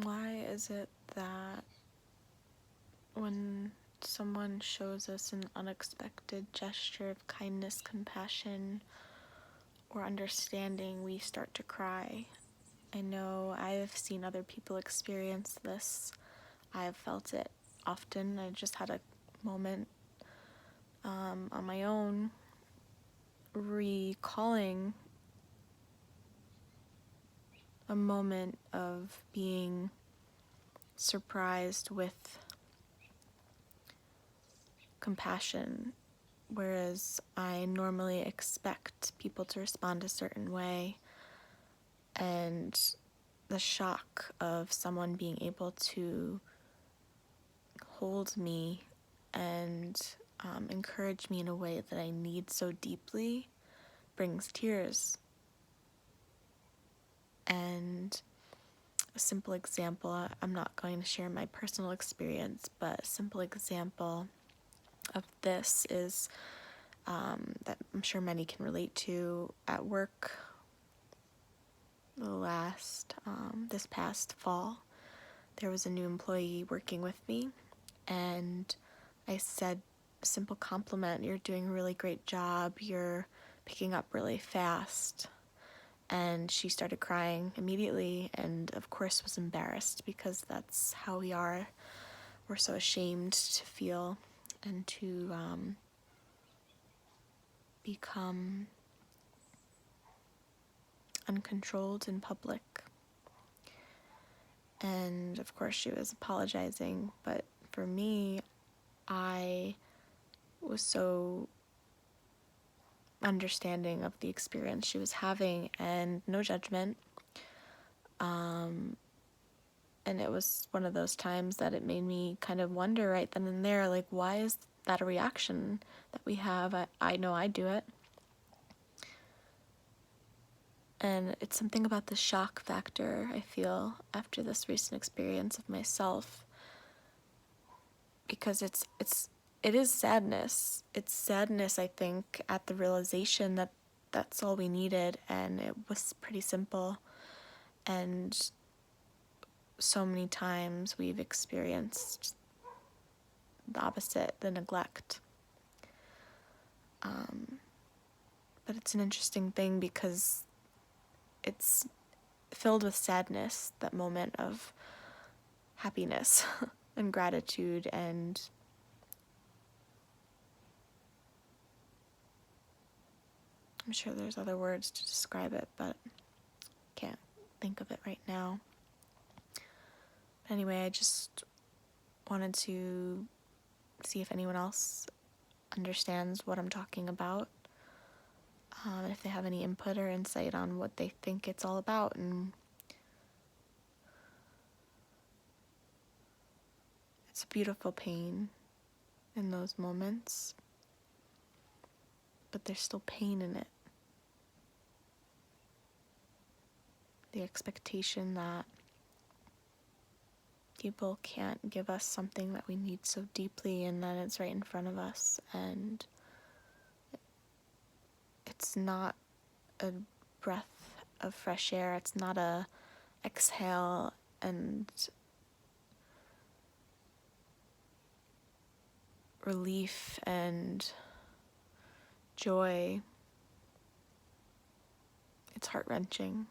Why is it that when someone shows us an unexpected gesture of kindness, compassion, or understanding, we start to cry? I know I've seen other people experience this. I've felt it often. I just had a moment on my own recalling a moment of being surprised with compassion, whereas I normally expect people to respond a certain way, and the shock of someone being able to hold me and encourage me in a way that I need so deeply brings tears. And a simple example, I'm not going to share my personal experience, but a simple example of this is that I'm sure many can relate to at work. This past fall, there was a new employee working with me, and I said a simple compliment: "You're doing a really great job, you're picking up really fast." And she started crying immediately, and of course was embarrassed, because that's how we are. We're so ashamed to feel and to become uncontrolled in public. And of course she was apologizing, but for me, I was so understanding of the experience she was having, and no judgment. And it was one of those times that it made me kind of wonder right then and there, like, why is that a reaction that we have? I know I do it. And it's something about the shock factor I feel after this recent experience of myself, because it is sadness. It's sadness, I think, at the realization that that's all we needed, and it was pretty simple. And so many times we've experienced the opposite, the neglect. But it's an interesting thing because it's filled with sadness, that moment of happiness and gratitude, and I'm sure there's other words to describe it, but can't think of it right now. But anyway, I just wanted to see if anyone else understands what I'm talking about, if they have any input or insight on what they think it's all about. And it's a beautiful pain in those moments, but there's still pain in it. The expectation that people can't give us something that we need so deeply, and that it's right in front of us, and it's not a breath of fresh air, it's not a exhale and relief and joy. It's heart-wrenching.